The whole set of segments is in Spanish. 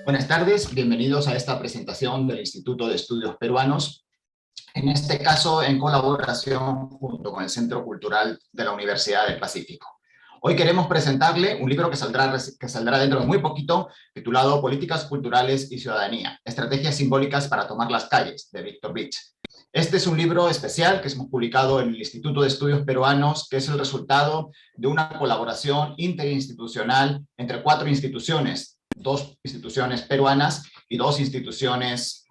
Buenas tardes, bienvenidos a esta presentación del Instituto de Estudios Peruanos, en este caso en colaboración junto con el Centro Cultural de la Universidad del Pacífico. Hoy queremos presentarle un libro que saldrá dentro de muy poquito, titulado Políticas Culturales y Ciudadanía, Estrategias Simbólicas para Tomar las Calles, de Víctor Vich. Este es un libro especial que hemos publicado en el Instituto de Estudios Peruanos, que es el resultado de una colaboración interinstitucional entre 4 instituciones, 2 instituciones peruanas y 2 instituciones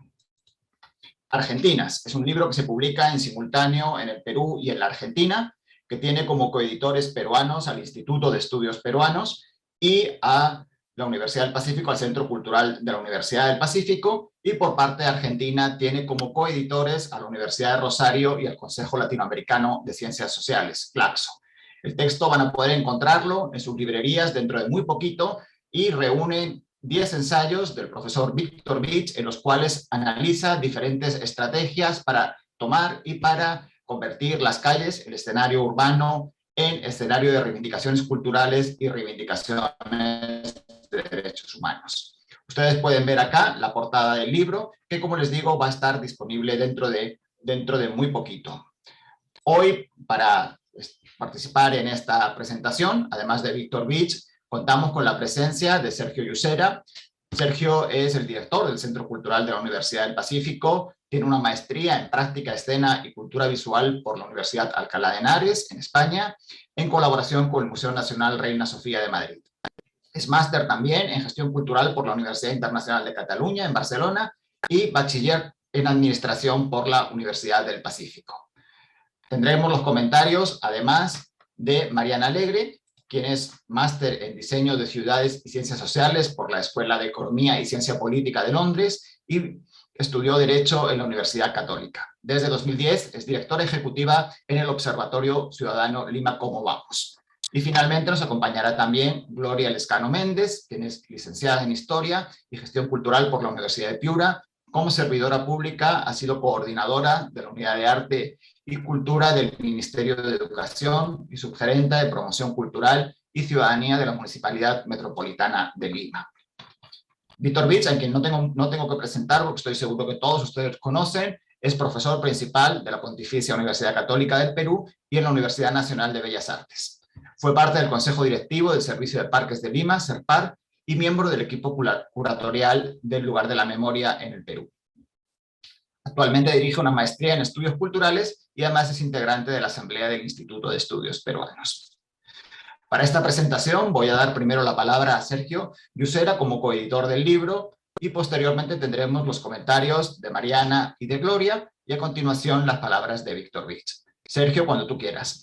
argentinas. Es un libro que se publica en simultáneo en el Perú y en la Argentina, que tiene como coeditores peruanos al Instituto de Estudios Peruanos y a la Universidad del Pacífico, al Centro Cultural de la Universidad del Pacífico, y por parte de Argentina tiene como coeditores a la Universidad de Rosario y al Consejo Latinoamericano de Ciencias Sociales, CLACSO. El texto van a poder encontrarlo en sus librerías dentro de muy poquito y reúne 10 ensayos del profesor Víctor Vich, en los cuales analiza diferentes estrategias para tomar y para convertir las calles, el escenario urbano, en escenario de reivindicaciones culturales y reivindicaciones de derechos humanos. Ustedes pueden ver acá la portada del libro, que como les digo va a estar disponible dentro de muy poquito. Hoy, para participar en esta presentación, además de Víctor Vich, contamos con la presencia de Sergio Yusera. Sergio es el director del Centro Cultural de la Universidad del Pacífico, tiene una maestría en Práctica, Escena y Cultura Visual por la Universidad Alcalá de Henares, en España, en colaboración con el Museo Nacional Reina Sofía de Madrid. Es máster también en Gestión Cultural por la Universidad Internacional de Cataluña, en Barcelona, y bachiller en Administración por la Universidad del Pacífico. Tendremos los comentarios, además, de Mariana Alegre, quien es máster en Diseño de Ciudades y Ciencias Sociales por la Escuela de Economía y Ciencia Política de Londres y estudió Derecho en la Universidad Católica. Desde 2010 es directora ejecutiva en el Observatorio Ciudadano Lima Cómo Vamos. Y finalmente nos acompañará también Gloria Lescano Méndez, quien es licenciada en Historia y Gestión Cultural por la Universidad de Piura. Como servidora pública ha sido coordinadora de la Unidad de Arte y Cultura del Ministerio de Educación y subgerente de Promoción Cultural y Ciudadanía de la Municipalidad Metropolitana de Lima. Víctor Vich, a quien no tengo que presentar porque estoy seguro que todos ustedes conocen, es profesor principal de la Pontificia Universidad Católica del Perú y en la Universidad Nacional de Bellas Artes. Fue parte del Consejo Directivo del Servicio de Parques de Lima, SERPAR, y miembro del equipo curatorial del Lugar de la Memoria en el Perú. Actualmente dirige una maestría en estudios culturales y además es integrante de la Asamblea del Instituto de Estudios Peruanos. Para esta presentación voy a dar primero la palabra a Sergio Yusera como coeditor del libro y posteriormente tendremos los comentarios de Mariana y de Gloria y a continuación las palabras de Víctor Vich. Sergio, cuando tú quieras.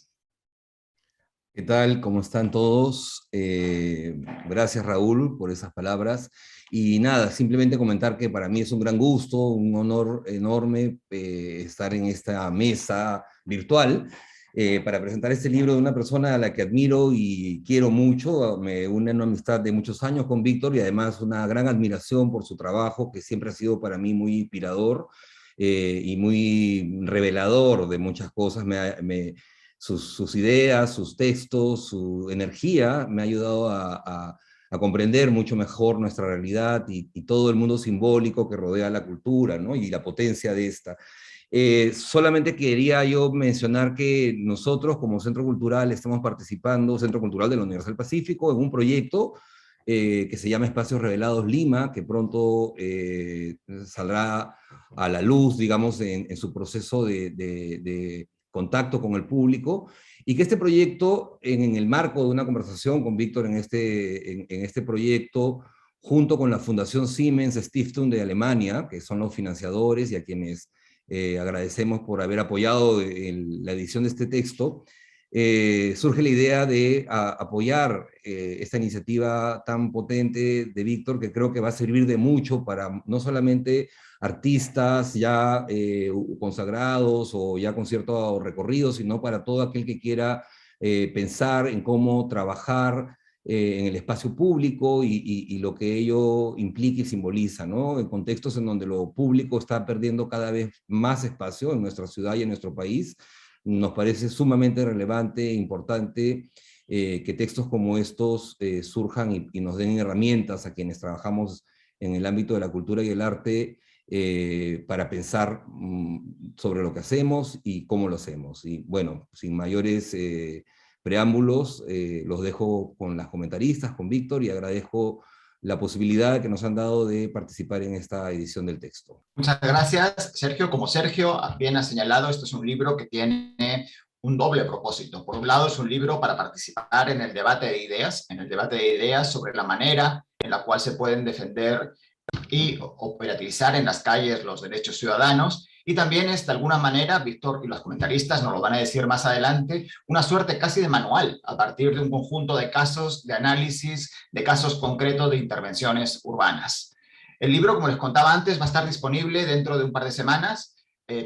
¿Qué tal? ¿Cómo están todos? Gracias, Raúl, por esas palabras. Y nada, simplemente comentar que para mí es un gran gusto, un honor enorme estar en esta mesa virtual para presentar este libro de una persona a la que admiro y quiero mucho. Me une una amistad de muchos años con Víctor y además una gran admiración por su trabajo, que siempre ha sido para mí muy inspirador y muy revelador de muchas cosas. Sus ideas, sus textos, su energía me ha ayudado a comprender mucho mejor nuestra realidad y todo el mundo simbólico que rodea la cultura, ¿no? Y la potencia de esta. Solamente quería yo mencionar que nosotros como Centro Cultural estamos participando, Centro Cultural de la Universidad del Pacífico, en un proyecto que se llama Espacios Revelados Lima, que pronto saldrá a la luz, digamos, en su proceso de contacto con el público, y que este proyecto, en el marco de una conversación con Víctor en este proyecto, junto con la Fundación Siemens Stiftung de Alemania, que son los financiadores y a quienes agradecemos por haber apoyado la edición de este texto, surge la idea de apoyar esta iniciativa tan potente de Víctor, que creo que va a servir de mucho para no solamente artistas ya consagrados o ya con cierto recorrido, sino para todo aquel que quiera pensar en cómo trabajar en el espacio público y lo que ello implica y simboliza, ¿no? En contextos en donde lo público está perdiendo cada vez más espacio en nuestra ciudad y en nuestro país, nos parece sumamente relevante e importante que textos como estos surjan y nos den herramientas a quienes trabajamos en el ámbito de la cultura y el arte para pensar sobre lo que hacemos y cómo lo hacemos. Y bueno, sin mayores preámbulos, los dejo con las comentaristas, con Víctor, y agradezco la posibilidad que nos han dado de participar en esta edición del texto. Muchas gracias, Sergio. Como Sergio bien ha señalado, esto es un libro que tiene un doble propósito. Por un lado, es un libro para participar en el debate de ideas sobre la manera en la cual se pueden defender y operativizar en las calles los derechos ciudadanos, y también es de alguna manera, Víctor y los comentaristas nos lo van a decir más adelante, una suerte casi de manual a partir de un conjunto de casos de análisis, de casos concretos de intervenciones urbanas. El libro, como les contaba antes, va a estar disponible dentro de un par de semanas.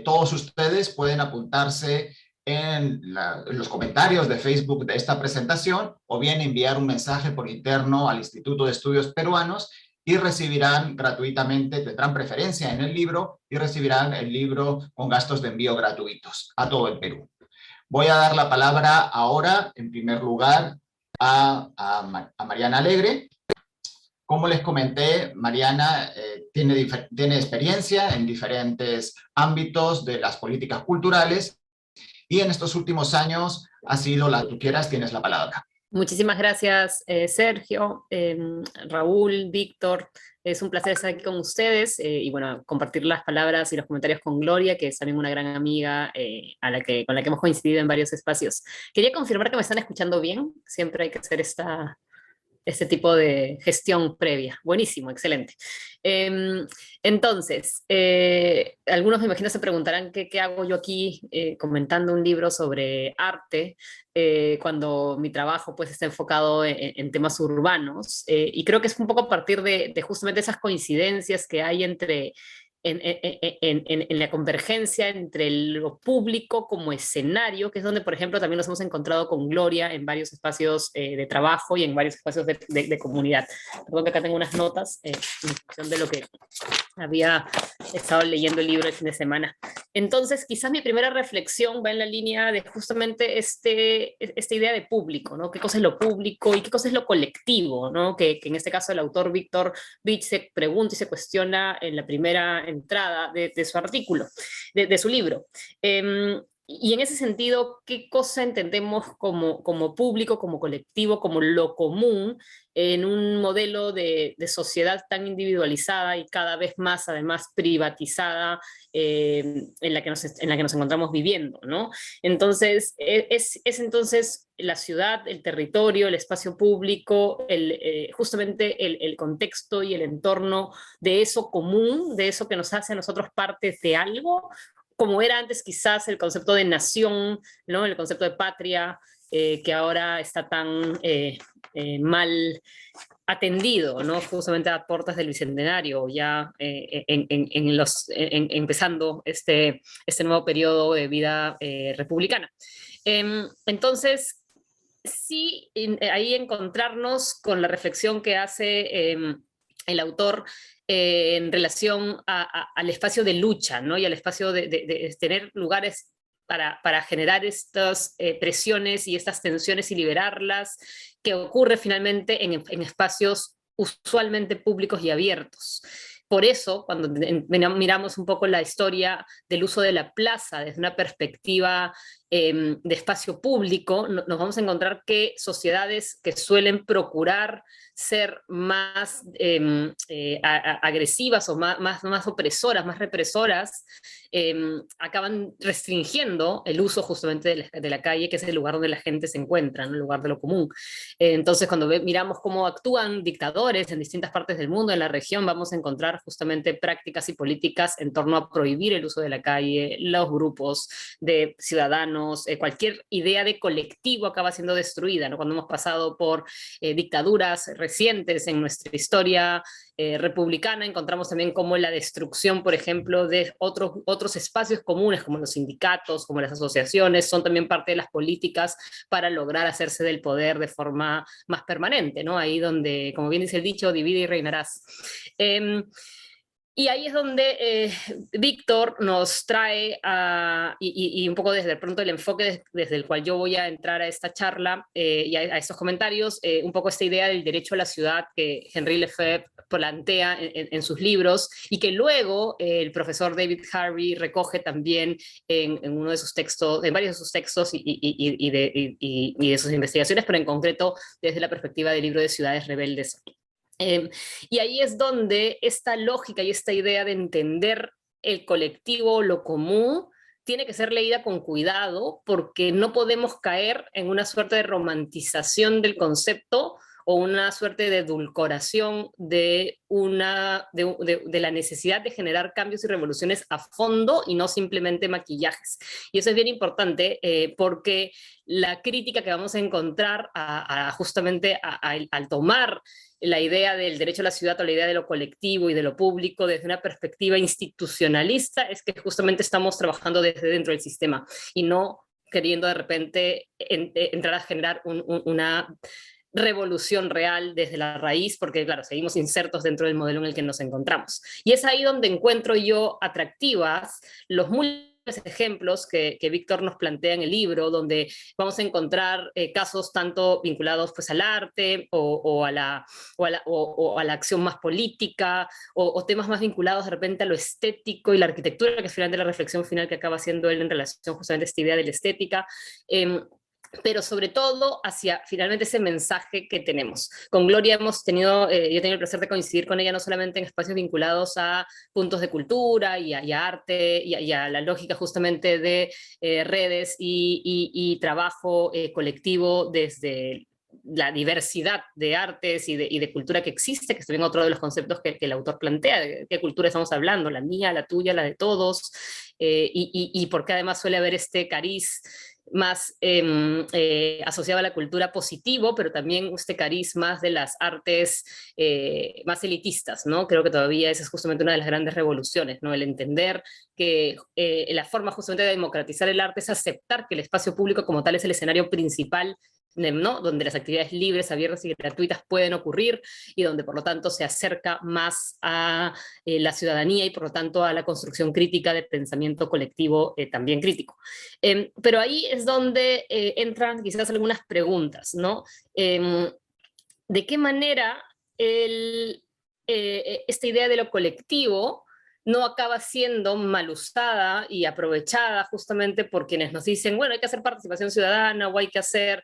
Todos ustedes pueden apuntarse en los comentarios de Facebook de esta presentación o bien enviar un mensaje por interno al Instituto de Estudios Peruanos y recibirán gratuitamente, tendrán preferencia en el libro y recibirán el libro con gastos de envío gratuitos a todo el Perú. Voy a dar la palabra ahora, en primer lugar, a Mariana Alegre. Como les comenté, Mariana tiene experiencia en diferentes ámbitos de las políticas culturales y en estos últimos años ha sido la que tú quieras, tienes la palabra. Muchísimas gracias, Sergio, Raúl, Víctor. Es un placer estar aquí con ustedes y bueno, compartir las palabras y los comentarios con Gloria, que es también una gran amiga con la que hemos coincidido en varios espacios. Quería confirmar que me están escuchando bien. Siempre hay que hacer este tipo de gestión previa. Buenísimo, excelente. Entonces, algunos me imagino se preguntarán qué hago yo aquí comentando un libro sobre arte cuando mi trabajo pues está enfocado en temas urbanos, y creo que es un poco a partir de justamente esas coincidencias que hay entre en la convergencia entre lo público como escenario, que es donde, por ejemplo, también nos hemos encontrado con Gloria en varios espacios de trabajo y en varios espacios de comunidad. Perdón que acá tengo unas notas en función de lo que había estado leyendo el libro el fin de semana. Entonces, quizás mi primera reflexión va en la línea de justamente esta idea de público, ¿no? ¿Qué cosa es lo público y qué cosa es lo colectivo, ¿no? Que en este caso el autor Víctor Vich se pregunta y se cuestiona en la primera entrada de su artículo, de su libro. Y en ese sentido, ¿qué cosa entendemos como público, como colectivo, como lo común en un modelo de sociedad tan individualizada y cada vez más, además, privatizada en la que nos encontramos viviendo, ¿no? Entonces, es entonces la ciudad, el territorio, el espacio público, justamente el contexto y el entorno de eso común, de eso que nos hace a nosotros parte de algo, como era antes quizás el concepto de nación, ¿no? El concepto de patria, que ahora está tan mal atendido, ¿no? Justamente a puertas del Bicentenario, ya empezando este nuevo periodo de vida republicana. Entonces, sí, ahí encontrarnos con la reflexión que hace el autor en relación al espacio de lucha, ¿no? Y al espacio de tener lugares para generar estas presiones y estas tensiones y liberarlas, que ocurre finalmente en espacios usualmente públicos y abiertos. Por eso, cuando miramos un poco la historia del uso de la plaza desde una perspectiva de espacio público, nos vamos a encontrar que sociedades que suelen procurar ser más agresivas o más opresoras, más represoras, acaban restringiendo el uso justamente de la calle, que es el lugar donde la gente se encuentra, ¿no? El lugar de lo común. Entonces, cuando miramos cómo actúan dictadores en distintas partes del mundo, en la región, vamos a encontrar justamente prácticas y políticas en torno a prohibir el uso de la calle, los grupos de ciudadanos, cualquier idea de colectivo acaba siendo destruida, ¿no? Cuando hemos pasado por dictaduras recientes en nuestra historia republicana, encontramos también como la destrucción, por ejemplo, de otros espacios comunes, como los sindicatos, como las asociaciones, son también parte de las políticas para lograr hacerse del poder de forma más permanente, ¿no? Ahí donde, como bien dice el dicho, divide y reinarás. Y ahí es donde Víctor nos trae, y un poco desde el pronto el enfoque desde el cual yo voy a entrar a esta charla y a estos comentarios, un poco esta idea del derecho a la ciudad que Henri Lefebvre plantea en sus libros y que luego el profesor David Harvey recoge también en uno de sus textos, en varios de sus textos y de sus investigaciones, pero en concreto desde la perspectiva del libro de Ciudades Rebeldes. Y ahí es donde esta lógica y esta idea de entender el colectivo, lo común, tiene que ser leída con cuidado porque no podemos caer en una suerte de romantización del concepto o una suerte de edulcoración de la necesidad de generar cambios y revoluciones a fondo y no simplemente maquillajes. Y eso es bien importante porque la crítica que vamos a encontrar justamente al tomar la idea del derecho a la ciudad o la idea de lo colectivo y de lo público desde una perspectiva institucionalista es que justamente estamos trabajando desde dentro del sistema y no queriendo de repente entrar a generar una revolución real desde la raíz, porque claro, seguimos insertos dentro del modelo en el que nos encontramos. Y es ahí donde encuentro yo atractivas los múltiples ejemplos que Víctor nos plantea en el libro, donde vamos a encontrar casos tanto vinculados pues, al arte o a la acción más política, o temas más vinculados de repente a lo estético y la arquitectura, que es finalmente la reflexión final que acaba haciendo él en relación justamente a esta idea de la estética. Pero sobre todo hacia finalmente ese mensaje que tenemos. Con Gloria hemos tenido, yo he tenido el placer de coincidir con ella no solamente en espacios vinculados a puntos de cultura y a arte y a la lógica justamente de redes y trabajo colectivo desde la diversidad de artes y de cultura que existe, que es también otro de los conceptos que el autor plantea, de qué cultura estamos hablando, la mía, la tuya, la de todos, y porque además suele haber este cariz más asociado a la cultura positivo, pero también este cariz más de las artes más elitistas, ¿no? Creo que todavía esa es justamente una de las grandes revoluciones, ¿no? El entender que la forma justamente de democratizar el arte es aceptar que el espacio público como tal es el escenario principal, ¿no? Donde las actividades libres, abiertas y gratuitas pueden ocurrir y donde por lo tanto se acerca más a la ciudadanía y por lo tanto a la construcción crítica de pensamiento colectivo también crítico. Pero ahí es donde entran quizás algunas preguntas, ¿no? ¿De qué manera esta idea de lo colectivo no acaba siendo mal usada y aprovechada justamente por quienes nos dicen, bueno, hay que hacer participación ciudadana o hay que hacer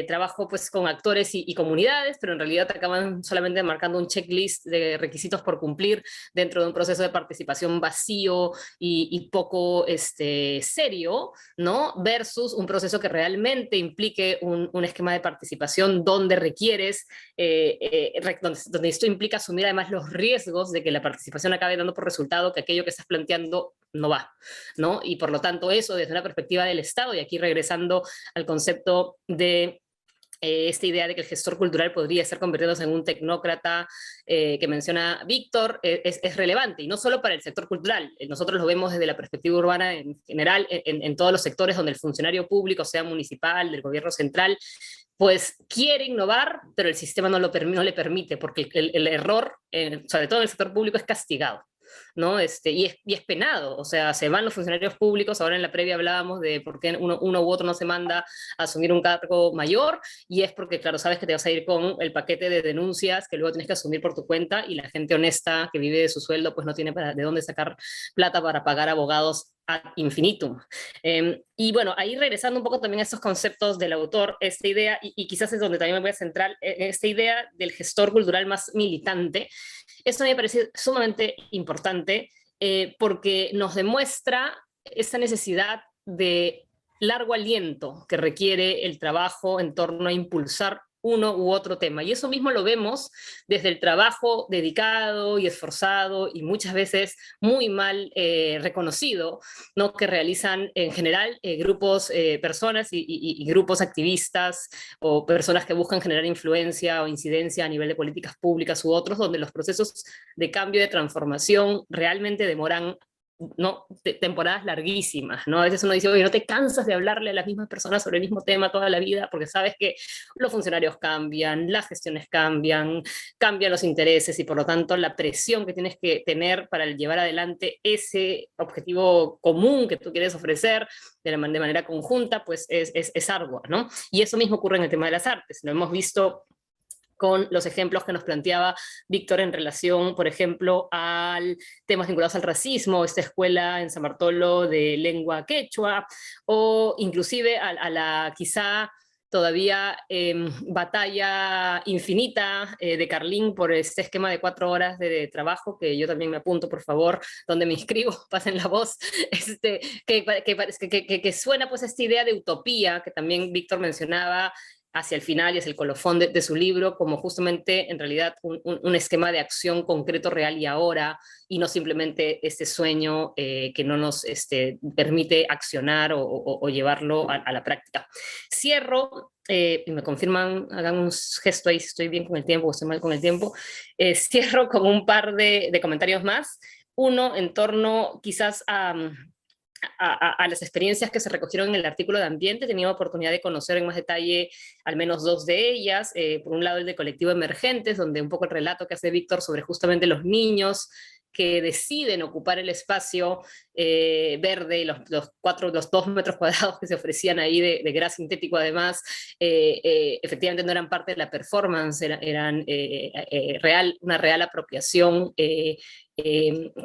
trabajo pues, con actores y comunidades, pero en realidad acaban solamente marcando un checklist de requisitos por cumplir dentro de un proceso de participación vacío y poco serio, ¿no? Versus un proceso que realmente implique un esquema de participación donde requieres, donde esto implica asumir además los riesgos de que la participación acabe dando por resultado que aquello que estás planteando no va, ¿no? Y por lo tanto eso desde una perspectiva del Estado, y aquí regresando al concepto de esta idea de que el gestor cultural podría ser convertido en un tecnócrata que menciona Víctor, es relevante, y no solo para el sector cultural. Nosotros lo vemos desde la perspectiva urbana en general, en todos los sectores donde el funcionario público, sea municipal, del gobierno central, pues quiere innovar, pero el sistema no le permite, porque el error, sobre todo en el sector público, es castigado, ¿no? Y es penado, o sea, se van los funcionarios públicos, ahora en la previa hablábamos de por qué uno u otro no se manda a asumir un cargo mayor, y es porque, claro, sabes que te vas a ir con el paquete de denuncias que luego tienes que asumir por tu cuenta, y la gente honesta que vive de su sueldo, pues no tiene de dónde sacar plata para pagar abogados ad infinitum. Y bueno, ahí regresando un poco también a estos conceptos del autor, esta idea, y quizás es donde también me voy a centrar, esta idea del gestor cultural más militante, eso me parece sumamente importante porque nos demuestra esta necesidad de largo aliento que requiere el trabajo en torno a impulsar uno u otro tema. Y eso mismo lo vemos desde el trabajo dedicado y esforzado y muchas veces muy mal reconocido, ¿no? Que realizan en general grupos, personas y grupos activistas o personas que buscan generar influencia o incidencia a nivel de políticas públicas u otros, donde los procesos de cambio y de transformación realmente demoran, ¿no? Temporadas larguísimas, ¿no? A veces uno dice, oye, no te cansas de hablarle a las mismas personas sobre el mismo tema toda la vida, porque sabes que los funcionarios cambian, las gestiones cambian, cambian los intereses, y por lo tanto la presión que tienes que tener para llevar adelante ese objetivo común que tú quieres ofrecer de manera conjunta, pues es ardua, ¿no? Y eso mismo ocurre en el tema de las artes. Lo hemos visto con los ejemplos que nos planteaba Víctor en relación, por ejemplo, a temas vinculados al racismo, esta escuela en San Bartolo de lengua quechua, o inclusive a la quizá todavía batalla infinita de Carlín por este esquema de 4 horas de trabajo, que yo también me apunto, por favor, donde me inscribo, pasen la voz, que suena pues esta idea de utopía que también Víctor mencionaba hacia el final y hacia el colofón de su libro, como justamente en realidad un esquema de acción concreto, real y ahora, y no simplemente este sueño que no nos permite accionar o llevarlo a la práctica. Cierro, y me confirman, hagan un gesto ahí si estoy bien con el tiempo o estoy mal con el tiempo, cierro con un par de comentarios más. Uno en torno quizás a las experiencias que se recogieron en el artículo de ambiente. He tenido oportunidad de conocer en más detalle al menos 2 de ellas. Por un lado, el de Colectivo Emergentes, donde un poco el relato que hace Víctor sobre justamente los niños que deciden ocupar el espacio verde, los 2 metros cuadrados que se ofrecían ahí de gras sintético además, efectivamente no eran parte de la performance, eran una real apropiación,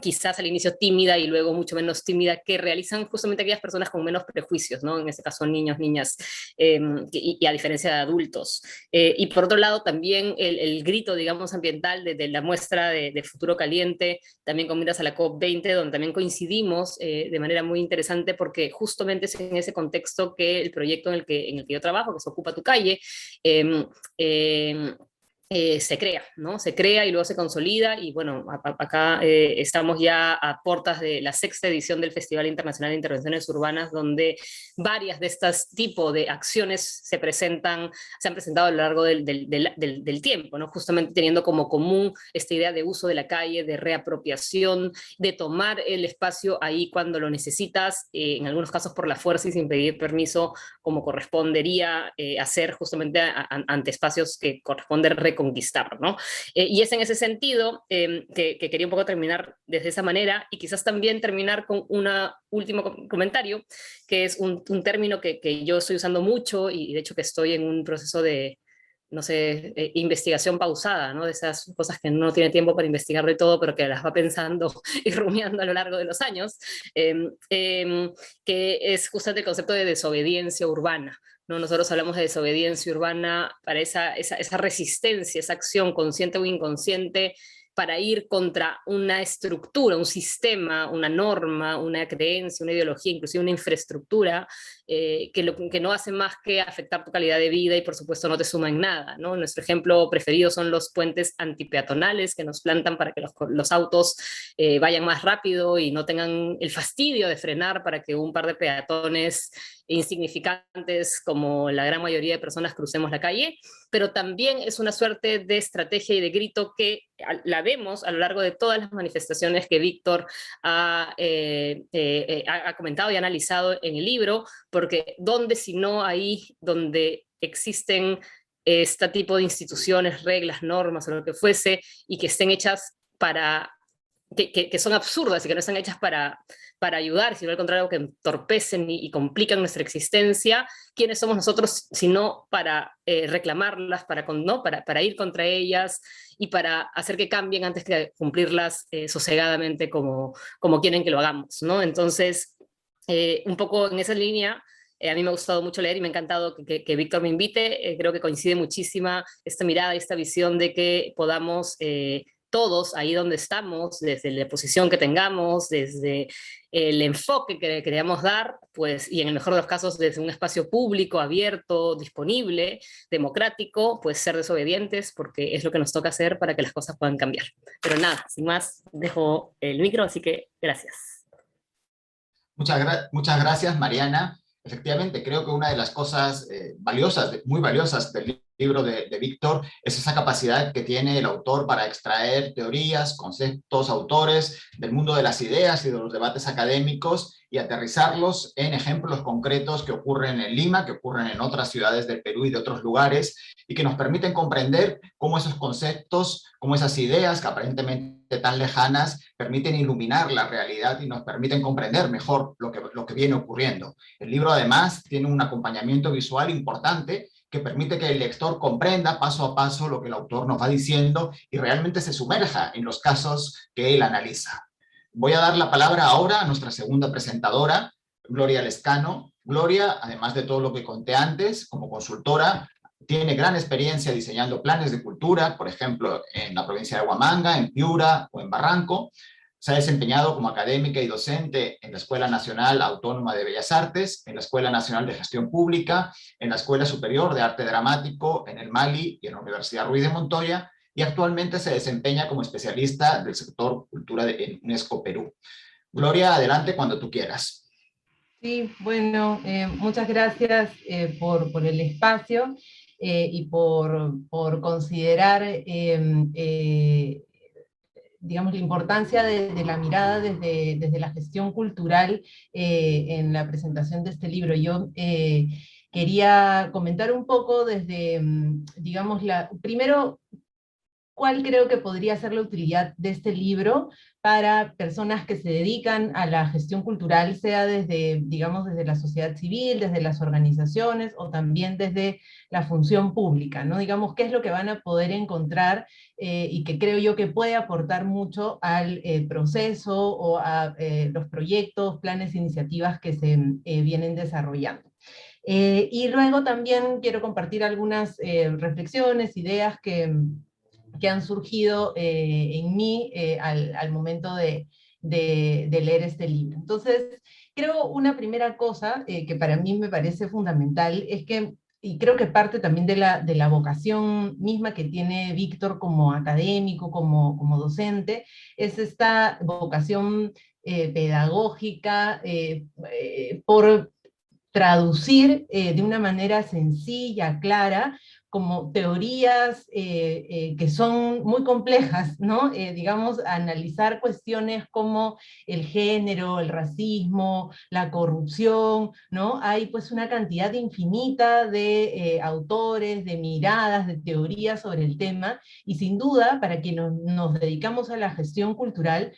quizás al inicio tímida y luego mucho menos tímida, que realizan justamente aquellas personas con menos prejuicios, ¿no? En este caso niños, niñas, y a diferencia de adultos. Y por otro lado también el grito, digamos, ambiental de la muestra de Futuro Caliente, también con miras a la COP20, donde también coincidimos de manera muy interesante, porque justamente es en ese contexto que el proyecto en el que yo trabajo, que se Ocupa tu Calle, se crea, ¿no? Se crea y luego se consolida, y bueno, acá estamos ya a portas de la 6ª edición del Festival Internacional de Intervenciones Urbanas, donde varias de estas tipos de acciones se han presentado a lo largo del tiempo, ¿no? Justamente teniendo como común esta idea de uso de la calle, de reapropiación, de tomar el espacio ahí cuando lo necesitas, en algunos casos por la fuerza y sin pedir permiso, como correspondería hacer justamente ante espacios que corresponde reconquistar, ¿no? Y es en ese sentido que quería un poco terminar desde esa manera, y quizás también terminar con un último comentario, que es un término que yo estoy usando mucho, y de hecho que estoy en un proceso de, no sé, investigación pausada, ¿no? De esas cosas que no tiene tiempo para investigar de todo, pero que las va pensando y rumiando a lo largo de los años, que es justamente el concepto de desobediencia urbana, ¿no? Nosotros hablamos de desobediencia urbana para esa resistencia, esa acción consciente o inconsciente, para ir contra una estructura, un sistema, una norma, una creencia, una ideología, inclusive una infraestructura, que no hace más que afectar tu calidad de vida y por supuesto no te suma en nada, ¿no? Nuestro ejemplo preferido son los puentes antipeatonales que nos plantan para que los autos vayan más rápido y no tengan el fastidio de frenar para que un par de peatones insignificantes como la gran mayoría de personas crucemos la calle, pero también es una suerte de estrategia y de grito que la vemos a lo largo de todas las manifestaciones que Víctor ha comentado y analizado en el libro, porque ¿dónde si no ahí donde existen este tipo de instituciones, reglas, normas o lo que fuese, y que estén hechas para, que son absurdas y que no están hechas para ayudar, sino al contrario que entorpecen y complican nuestra existencia? ¿Quiénes somos nosotros sino para reclamarlas, para ir contra ellas y para hacer que cambien antes que cumplirlas sosegadamente como quieren que lo hagamos, ¿no? Entonces, un poco en esa línea, a mí me ha gustado mucho leer y me ha encantado que Víctor me invite. Creo que coincide muchísima esta mirada y esta visión de que podamos todos, ahí donde estamos, desde la posición que tengamos, desde el enfoque que queríamos dar, pues, y en el mejor de los casos desde un espacio público, abierto, disponible, democrático, pues ser desobedientes, porque es lo que nos toca hacer para que las cosas puedan cambiar. Pero nada, sin más, dejo el micro, así que gracias. Muchas gracias, Mariana. Efectivamente, creo que una de las cosas valiosas, muy valiosas del libro de Víctor es esa capacidad que tiene el autor para extraer teorías, conceptos, autores del mundo de las ideas y de los debates académicos y aterrizarlos en ejemplos concretos que ocurren en Lima, que ocurren en otras ciudades del Perú y de otros lugares, y que nos permiten comprender cómo esos conceptos, cómo esas ideas que aparentemente tan lejanas permiten iluminar la realidad y nos permiten comprender mejor lo que viene ocurriendo. El libro además tiene un acompañamiento visual importante que permite que el lector comprenda paso a paso lo que el autor nos va diciendo y realmente se sumerja en los casos que él analiza. Voy a dar la palabra ahora a nuestra segunda presentadora, Gloria Lescano. Gloria, además de todo lo que conté antes, como consultora, tiene gran experiencia diseñando planes de cultura, por ejemplo, en la provincia de Huamanga, en Piura o en Barranco. Se ha desempeñado como académica y docente en la Escuela Nacional Autónoma de Bellas Artes, en la Escuela Nacional de Gestión Pública, en la Escuela Superior de Arte Dramático, en el Mali y en la Universidad Ruiz de Montoya, y actualmente se desempeña como especialista del sector cultura en UNESCO Perú. Gloria, adelante cuando tú quieras. Sí, bueno, muchas gracias por el espacio y por considerar digamos, la importancia de la mirada desde la gestión cultural en la presentación de este libro. Yo quería comentar un poco desde, digamos, primero, cuál creo que podría ser la utilidad de este libro para personas que se dedican a la gestión cultural, sea desde, digamos, desde la sociedad civil, desde las organizaciones, o también desde la función pública, ¿no? Digamos, qué es lo que van a poder encontrar y que creo yo que puede aportar mucho al proceso o a los proyectos, planes, iniciativas que se vienen desarrollando. Y luego también quiero compartir algunas reflexiones, ideas que han surgido en mí al momento de leer este libro. Entonces, creo una primera cosa que para mí me parece fundamental es que, y creo que parte también de la vocación misma que tiene Víctor como académico, como docente, es esta vocación pedagógica por traducir de una manera sencilla, clara, como teorías que son muy complejas, ¿no? Digamos, analizar cuestiones como el género, el racismo, la corrupción, ¿no? Hay pues una cantidad infinita de autores, de miradas, de teorías sobre el tema, y sin duda, para quienes nos dedicamos a la gestión cultural,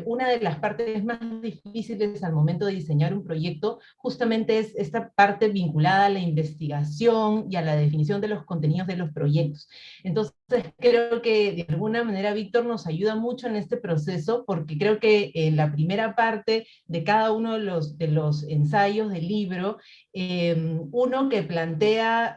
una de las partes más difíciles al momento de diseñar un proyecto justamente es esta parte vinculada a la investigación y a la definición de los contenidos de los proyectos. Entonces creo que de alguna manera Víctor nos ayuda mucho en este proceso, porque creo que en la primera parte de cada uno de los ensayos del libro, uno que plantea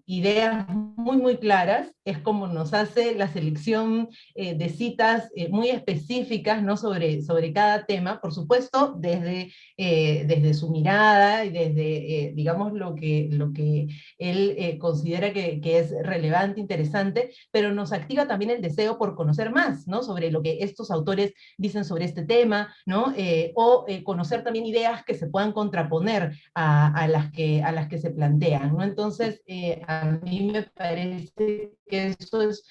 ideas muy claras, es como nos hace la selección de citas muy específicas, ¿no? sobre cada tema, por supuesto, desde su mirada y desde, digamos, lo que él considera que es relevante, interesante, pero nos activa también el deseo por conocer más, ¿no? Sobre lo que estos autores dicen sobre este tema, ¿no? O conocer también ideas que se puedan contraponer a las que se plantean, ¿no? Entonces, a mí me parece que eso es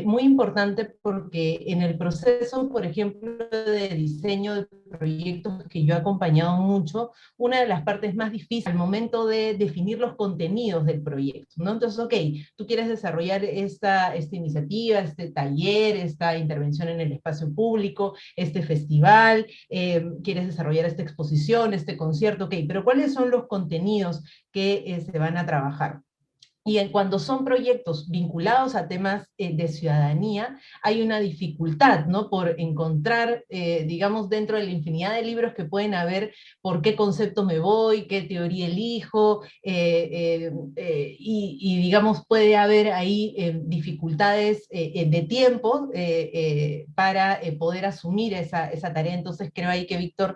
muy importante, porque en el proceso, por ejemplo, de diseño de proyectos que yo he acompañado mucho, una de las partes más difíciles al momento de definir los contenidos del proyecto, ¿no? Entonces, ok, tú quieres desarrollar esta iniciativa, este taller, esta intervención en el espacio público, este festival, quieres desarrollar esta exposición, este concierto, ok, pero ¿cuáles son los contenidos que se van a trabajar? Y cuando son proyectos vinculados a temas de ciudadanía, hay una dificultad, ¿no? Por encontrar, digamos, dentro de la infinidad de libros que pueden haber, por qué concepto me voy, qué teoría elijo, y, digamos, puede haber ahí dificultades de tiempo para poder asumir esa tarea. Entonces creo ahí que Víctor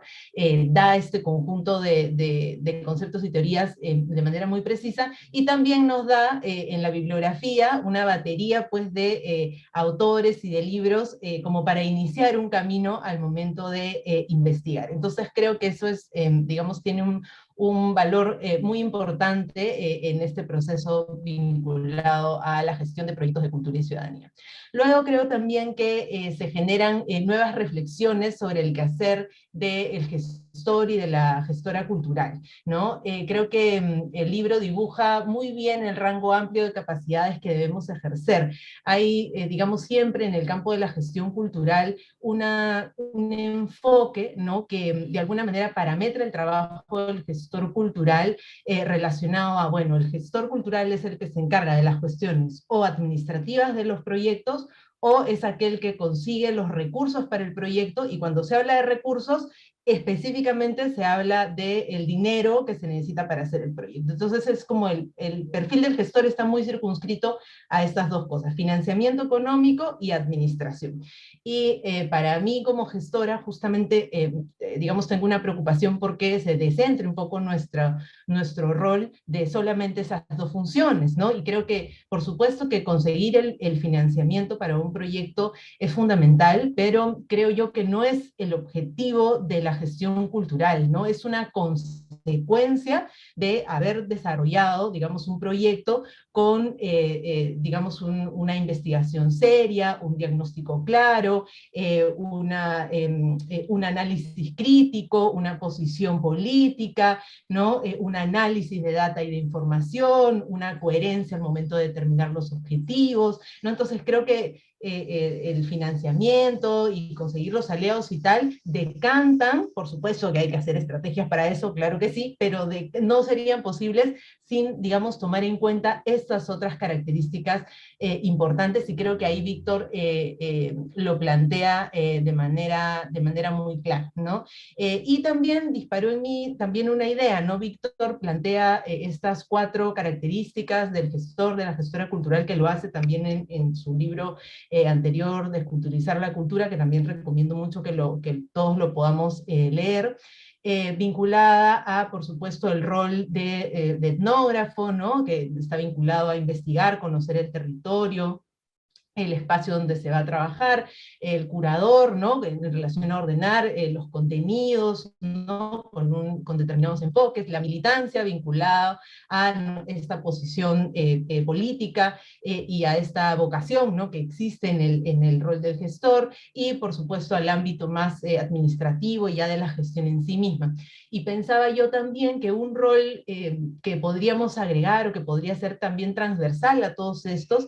da este conjunto de conceptos y teorías de manera muy precisa, y también nos da en la bibliografía una batería pues de autores y de libros como para iniciar un camino al momento de investigar. Entonces creo que eso es, digamos, tiene un valor muy importante en este proceso vinculado a la gestión de proyectos de cultura y ciudadanía. Luego creo también que se generan nuevas reflexiones sobre el quehacer del gestor y de la gestora cultural, ¿no? Creo que el libro dibuja muy bien el rango amplio de capacidades que debemos ejercer. Hay, digamos, siempre en el campo de la gestión cultural un enfoque, ¿no?, que de alguna manera parametra el trabajo del gestor cultural relacionado a, bueno, el gestor cultural es el que se encarga de las cuestiones o administrativas de los proyectos, o es aquel que consigue los recursos para el proyecto, y cuando se habla de recursos, específicamente se habla del dinero que se necesita para hacer el proyecto. Entonces es como el perfil del gestor está muy circunscrito a estas dos cosas, financiamiento económico y administración. Y para mí como gestora, justamente, digamos, tengo una preocupación porque se descentre un poco nuestro rol de solamente esas dos funciones, ¿no? Y creo que, por supuesto, que conseguir el financiamiento para un proyecto es fundamental, pero creo yo que no es el objetivo de la gestión cultural, ¿no? Es una consecuencia de haber desarrollado, digamos, un proyecto con, digamos, una investigación seria, un diagnóstico claro, un análisis crítico, una posición política, ¿no? Un análisis de data y de información, una coherencia al momento de determinar los objetivos, ¿no? Entonces creo que el financiamiento y conseguir los aliados y tal, decantan, por supuesto que hay que hacer estrategias para eso, claro que sí, pero no serían posibles sin, digamos, tomar en cuenta estas otras características importantes, y creo que ahí Víctor lo plantea de manera muy clara, ¿no? Y también disparó en mí también una idea, ¿no? Víctor plantea estas 4 características del gestor, de la gestora cultural, que lo hace también en su libro anterior, Desculturizar la cultura, que también recomiendo mucho que todos lo podamos leer, vinculada a, por supuesto, el rol de etnógrafo, ¿no?, que está vinculado a investigar, conocer el territorio, el espacio donde se va a trabajar, el curador, ¿no?, en relación a ordenar los contenidos, ¿no?, con determinados enfoques, la militancia vinculada a esta posición política y a esta vocación, ¿no?, que existe en el rol del gestor, y por supuesto al ámbito más administrativo y ya de la gestión en sí misma. Y pensaba yo también que un rol que podríamos agregar, o que podría ser también transversal a todos estos,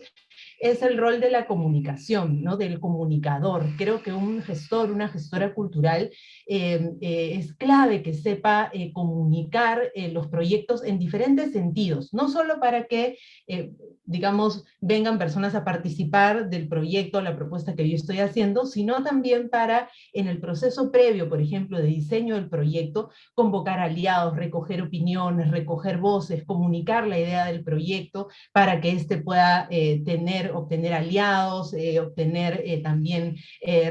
es el rol de la comunicación, ¿no?, del comunicador. Creo que un gestor, una gestora cultural, es clave que sepa comunicar los proyectos en diferentes sentidos, no solo para que, digamos, vengan personas a participar del proyecto, la propuesta que yo estoy haciendo, sino también para, en el proceso previo, por ejemplo, de diseño del proyecto, convocar aliados, recoger opiniones, recoger voces, comunicar la idea del proyecto, para que éste pueda obtener aliados, obtener también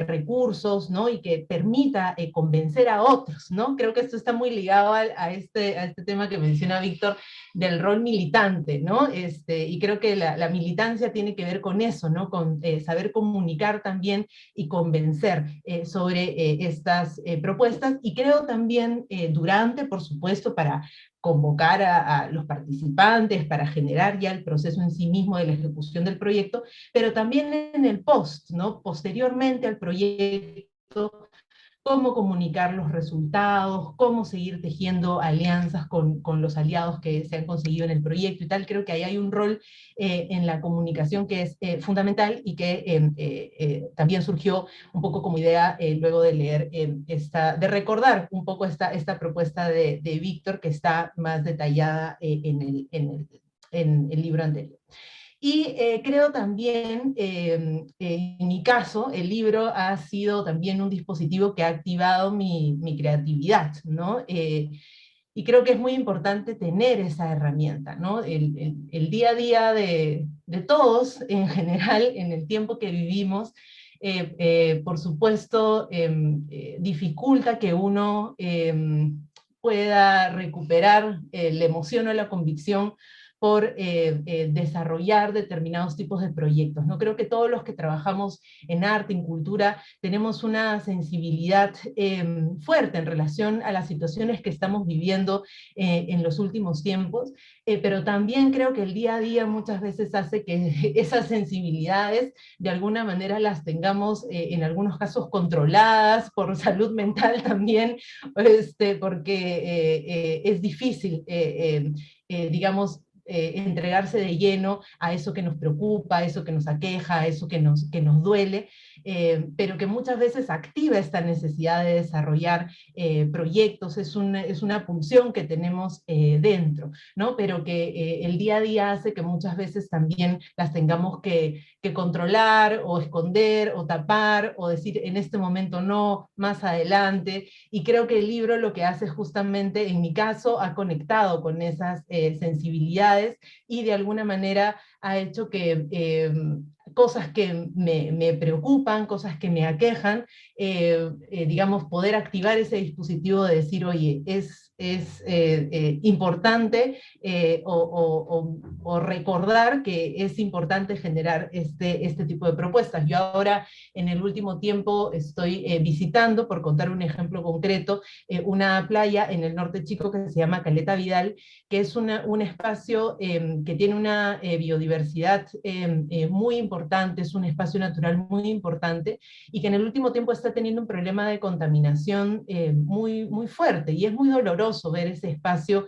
recursos, ¿no?, y que permita convencer a otros, ¿no? Creo que esto está muy ligado a este tema que menciona Víctor, del rol militante, ¿no? Y creo que la militancia tiene que ver con eso, ¿no?, con saber comunicar también y convencer sobre estas propuestas, y creo también durante, por supuesto, para convocar a los participantes, para generar ya el proceso en sí mismo de la ejecución del proyecto, pero también en el post, ¿no?, posteriormente al proyecto, cómo comunicar los resultados, cómo seguir tejiendo alianzas con los aliados que se han conseguido en el proyecto y tal. Creo que ahí hay un rol en la comunicación que es fundamental, y que también surgió un poco como idea luego de leer de recordar un poco esta propuesta de Víctor, que está más detallada en el libro anterior. Y creo también, en mi caso, el libro ha sido también un dispositivo que ha activado mi creatividad, ¿no? Y creo que es muy importante tener esa herramienta, ¿no? El día a día de todos, en general, en el tiempo que vivimos, por supuesto, dificulta que uno pueda recuperar la emoción o la convicción por desarrollar determinados tipos de proyectos, ¿no? Creo que todos los que trabajamos en arte, en cultura, tenemos una sensibilidad fuerte en relación a las situaciones que estamos viviendo en los últimos tiempos, pero también creo que el día a día muchas veces hace que esas sensibilidades de alguna manera las tengamos en algunos casos controladas por salud mental también, porque es difícil, digamos, entregarse de lleno a eso que nos preocupa, a eso que nos aqueja, a eso que nos duele, pero que muchas veces activa esta necesidad de desarrollar proyectos, es una pulsión que tenemos dentro, ¿no? Pero que el día a día hace que muchas veces también las tengamos que controlar, o esconder, o tapar, o decir en este momento no, más adelante, y creo que el libro lo que hace justamente, en mi caso, ha conectado con esas sensibilidades, y de alguna manera ha hecho que cosas que me preocupan, cosas que me aquejan, digamos, poder activar ese dispositivo de decir, oye, es importante, o recordar que es importante generar este tipo de propuestas. Yo ahora, en el último tiempo, estoy visitando, por contar un ejemplo concreto, una playa en el norte chico que se llama Caleta Vidal, que es un espacio que tiene una biodiversidad muy importante, es un espacio natural muy importante, y que en el último tiempo está teniendo un problema de contaminación muy, muy fuerte, y es muy doloroso ver ese espacio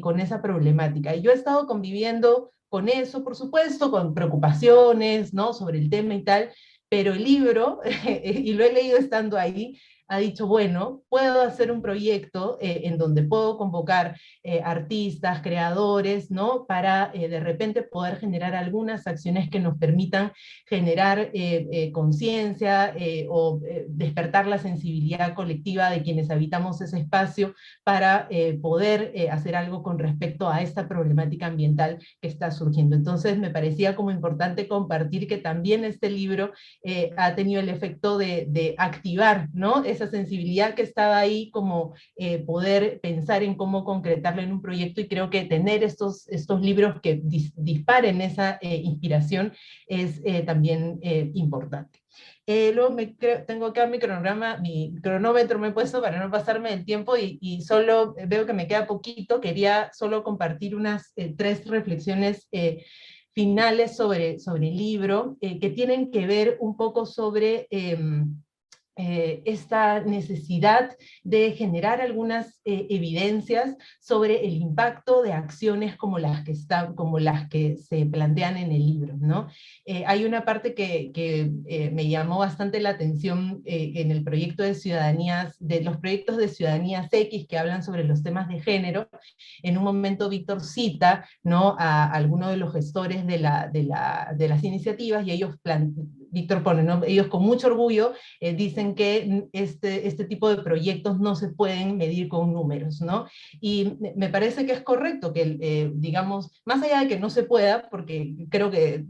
con esa problemática. Y yo he estado conviviendo con eso, por supuesto, con preocupaciones, ¿no?, sobre el tema y tal, pero el libro, y lo he leído estando ahí, ha dicho, bueno, puedo hacer un proyecto en donde puedo convocar artistas, creadores, ¿no?, para de repente poder generar algunas acciones que nos permitan generar conciencia, o despertar la sensibilidad colectiva de quienes habitamos ese espacio, para poder hacer algo con respecto a esta problemática ambiental que está surgiendo. Entonces me parecía como importante compartir que también este libro ha tenido el efecto de activar, ¿no?, esa sensibilidad que estaba ahí, como poder pensar en cómo concretarlo en un proyecto, y creo que tener estos libros que disparen esa inspiración es también importante. Luego tengo acá mi cronómetro me he puesto para no pasarme del tiempo, y solo veo que me queda poquito. Quería solo compartir unas 3 reflexiones finales sobre el libro, que tienen que ver un poco sobre esta necesidad de generar algunas evidencias sobre el impacto de acciones como las que se plantean en el libro, ¿no? Hay una parte que me llamó bastante la atención en el proyecto de los proyectos de ciudadanías X que hablan sobre los temas de género. En un momento Víctor cita, ¿no?, a algunos de los gestores de las iniciativas, y Víctor pone, ¿no?, ellos con mucho orgullo dicen que este tipo de proyectos no se pueden medir con números, ¿no? Y me parece que es correcto que, digamos, más allá de que no se pueda, porque creo que,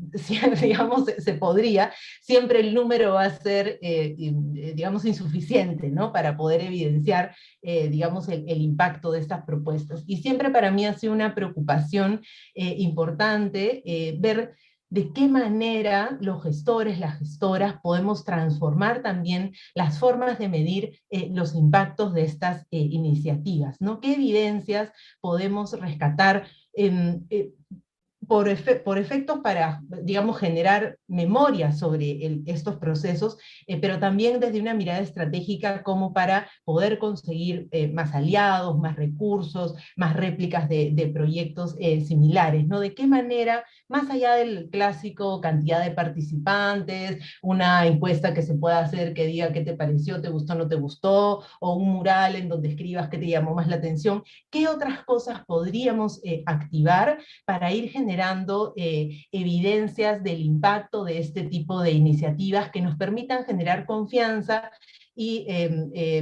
digamos, se podría, siempre el número va a ser, digamos, insuficiente, ¿no?, para poder evidenciar, digamos, el impacto de estas propuestas. Y siempre para mí ha sido una preocupación importante ver de qué manera los gestores, las gestoras, podemos transformar también las formas de medir los impactos de estas iniciativas, ¿no? ¿Qué evidencias podemos rescatar por efectos para, digamos, generar memoria sobre estos procesos, pero también desde una mirada estratégica, como para poder conseguir más aliados, más recursos, más réplicas de proyectos similares, ¿no? ¿De qué manera, más allá del clásico cantidad de participantes, una encuesta que se pueda hacer que diga qué te pareció, te gustó, no te gustó, o un mural en donde escribas qué te llamó más la atención, qué otras cosas podríamos activar para ir generando evidencias del impacto de este tipo de iniciativas que nos permitan generar confianza, y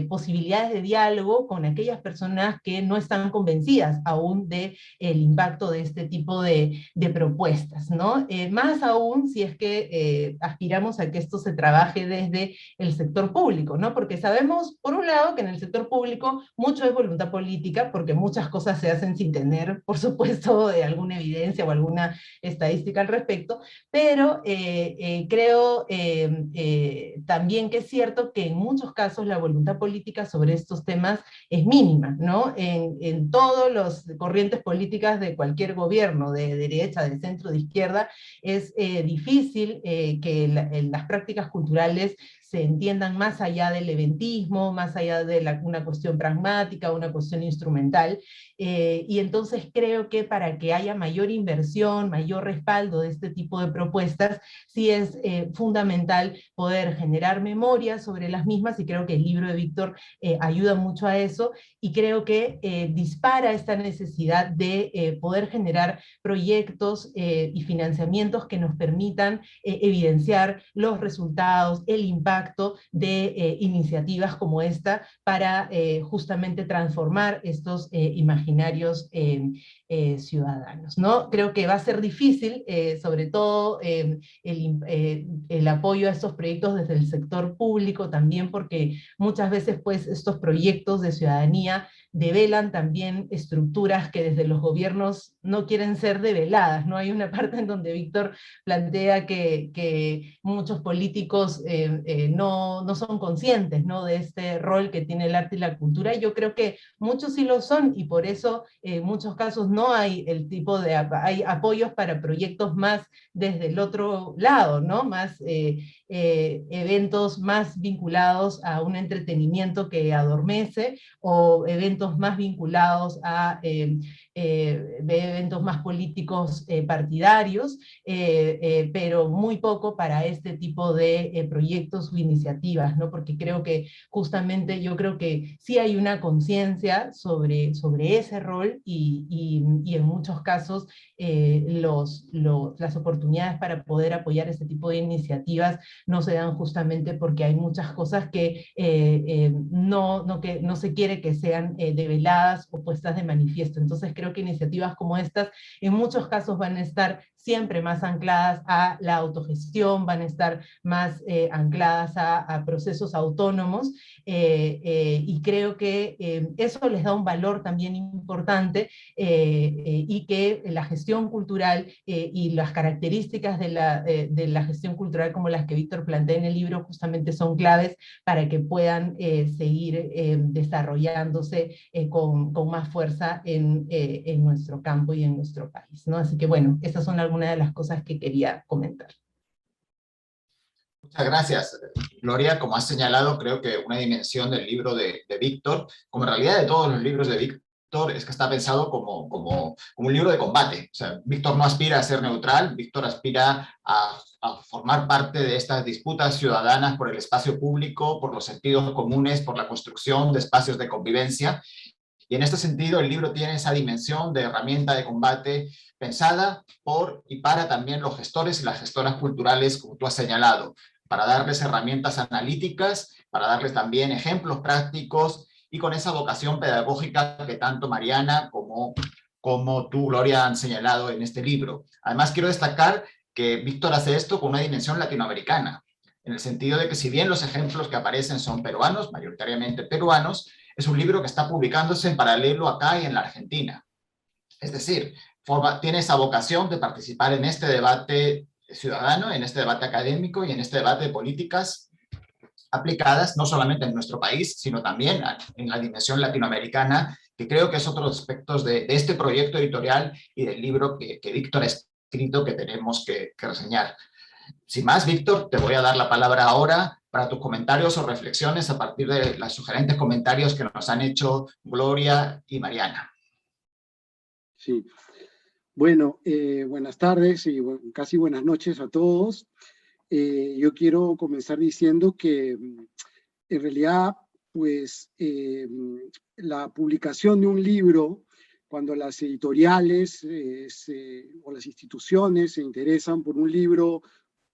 posibilidades de diálogo con aquellas personas que no están convencidas aún del impacto de este tipo de propuestas, ¿no? Más aún si es que aspiramos a que esto se trabaje desde el sector público, ¿no? Porque sabemos, por un lado, que en el sector público mucho es voluntad política, porque muchas cosas se hacen sin tener, por supuesto, alguna evidencia o alguna estadística al respecto, pero creo también que es cierto que en muchos casos la voluntad política sobre estos temas es mínima, ¿no? En todas las corrientes políticas de cualquier gobierno, de derecha, de centro, de izquierda, es difícil que las prácticas culturales se entiendan más allá del eventismo, más allá de una cuestión pragmática, una cuestión instrumental, y entonces creo que para que haya mayor inversión, mayor respaldo de este tipo de propuestas, sí es fundamental poder generar memoria sobre las mismas, y creo que el libro de Víctor ayuda mucho a eso, y creo que dispara esta necesidad de poder generar proyectos y financiamientos que nos permitan evidenciar los resultados, el impacto de iniciativas como esta para justamente transformar estos imaginarios ciudadanos, ¿no? Creo que va a ser difícil, sobre todo el apoyo a estos proyectos desde el sector público también, porque muchas veces pues estos proyectos de ciudadanía develan también estructuras que desde los gobiernos no quieren ser develadas, ¿no? Hay una parte en donde Víctor plantea que muchos políticos no son conscientes, ¿no?, de este rol que tiene el arte y la cultura, y yo creo que muchos sí lo son, y por eso en muchos casos no hay el tipo de, hay apoyos para proyectos más desde el otro lado, ¿no? Más eventos más vinculados a un entretenimiento que adormece, o eventos más vinculados a eventos más políticos partidarios, pero muy poco para este tipo de proyectos o iniciativas, ¿no? Porque creo que justamente yo creo que sí hay una conciencia sobre ese rol, y en muchos casos las oportunidades para poder apoyar este tipo de iniciativas no se dan justamente porque hay muchas cosas que no se quiere que sean develadas o puestas de manifiesto. Entonces creo que iniciativas como estas en muchos casos van a estar siempre más ancladas a la autogestión, van a estar más ancladas a procesos autónomos, y creo que eso les da un valor también importante, y que la gestión cultural y las características de la gestión cultural como las que Víctor plantea en el libro justamente son claves para que puedan seguir desarrollándose con más fuerza en nuestro campo y en nuestro país, ¿no? Así que bueno, esas son algunas de las cosas que quería comentar. Muchas gracias, Gloria. Como has señalado, creo que una dimensión del libro de Víctor, como en realidad de todos los libros de Víctor, es que está pensado como un libro de combate. O sea, Víctor no aspira a ser neutral, Víctor aspira a formar parte de estas disputas ciudadanas por el espacio público, por los sentidos comunes, por la construcción de espacios de convivencia. Y en este sentido, el libro tiene esa dimensión de herramienta de combate pensada por y para también los gestores y las gestoras culturales, como tú has señalado, para darles herramientas analíticas, para darles también ejemplos prácticos, y con esa vocación pedagógica que tanto Mariana como tú, Gloria, han señalado en este libro. Además, quiero destacar que Víctor hace esto con una dimensión latinoamericana, en el sentido de que si bien los ejemplos que aparecen son peruanos, mayoritariamente peruanos, es un libro que está publicándose en paralelo acá y en la Argentina. Es decir, tiene esa vocación de participar en este debate ciudadano, en este debate académico y en este debate de políticas aplicadas no solamente en nuestro país, sino también en la dimensión latinoamericana, que creo que es otro de los aspectos de este proyecto editorial y del libro que Víctor ha escrito que tenemos que reseñar. Sin más, Víctor, te voy a dar la palabra ahora para tus comentarios o reflexiones a partir de los sugerentes comentarios que nos han hecho Gloria y Mariana. Sí. Bueno, buenas tardes y casi buenas noches a todos. Yo quiero comenzar diciendo que en realidad, pues, la publicación de un libro, cuando las editoriales o las instituciones se interesan por un libro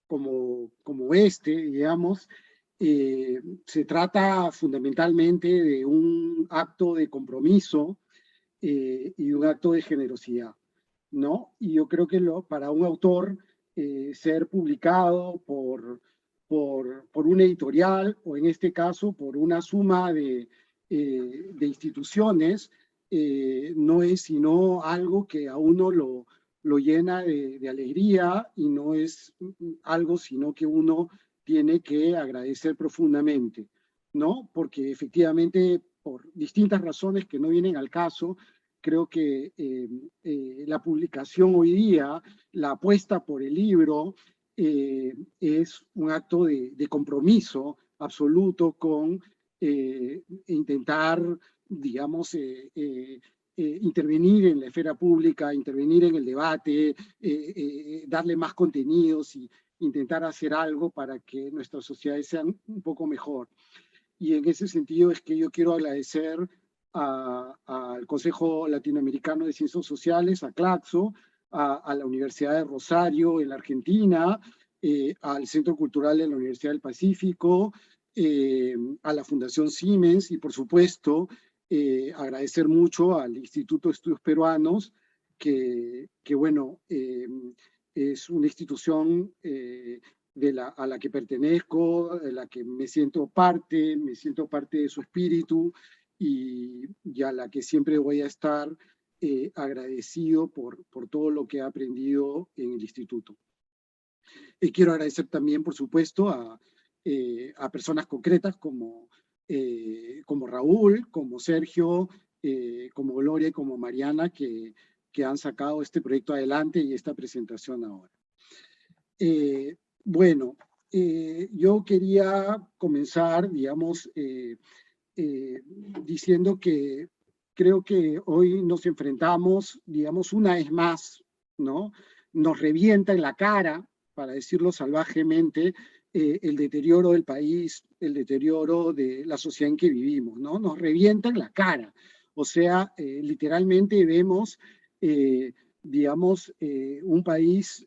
como este, digamos, Se trata fundamentalmente de un acto de compromiso y un acto de generosidad, ¿no? Y yo creo que para un autor ser publicado por una editorial, o en este caso por una suma de instituciones, no es sino algo que a uno lo llena de alegría, y no es algo sino que uno tiene que agradecer profundamente, ¿no? Porque efectivamente, por distintas razones que no vienen al caso, creo que la publicación hoy día, la apuesta por el libro, es un acto de compromiso absoluto con intentar, digamos, intervenir en la esfera pública, intervenir en el debate, darle más contenidos y intentar hacer algo para que nuestras sociedades sean un poco mejor. Y en ese sentido es que yo quiero agradecer al Consejo Latinoamericano de Ciencias Sociales, a CLACSO, a la Universidad de Rosario en la Argentina, al Centro Cultural de la Universidad del Pacífico, a la Fundación Siemens, y por supuesto agradecer mucho al Instituto de Estudios Peruanos, que bueno, es una institución a la que pertenezco, de la que me siento parte de su espíritu, y a la que siempre voy a estar agradecido por todo lo que he aprendido en el instituto. Quiero agradecer también, por supuesto, a personas concretas como Raúl, como Sergio, como Gloria y como Mariana, que han sacado este proyecto adelante y esta presentación ahora. Bueno, yo quería comenzar, digamos, diciendo que creo que hoy nos enfrentamos, digamos, una vez más, ¿no? Nos revienta en la cara, para decirlo salvajemente, el deterioro del país, el deterioro de la sociedad en que vivimos, ¿no? Nos revienta en la cara. O sea, literalmente vemos digamos, un país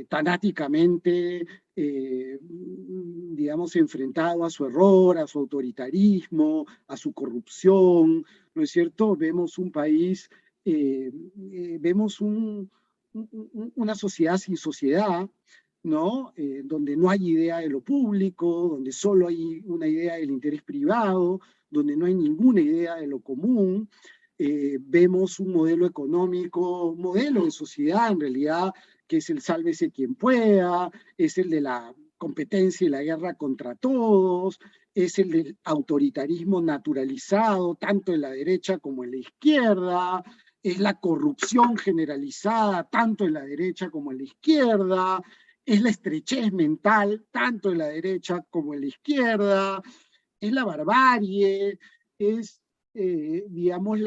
tanáticamente, digamos, enfrentado a su error, a su autoritarismo, a su corrupción, ¿no es cierto? Vemos un país, vemos una sociedad sin sociedad, ¿no? Donde no hay idea de lo público, donde solo hay una idea del interés privado, donde no hay ninguna idea de lo común. Vemos un modelo económico, un modelo de sociedad en realidad, que es el sálvese quien pueda, es el de la competencia y la guerra contra todos, es el del autoritarismo naturalizado, tanto en la derecha como en la izquierda, es la corrupción generalizada, tanto en la derecha como en la izquierda, es la estrechez mental, tanto en la derecha como en la izquierda, es la barbarie, es digamos,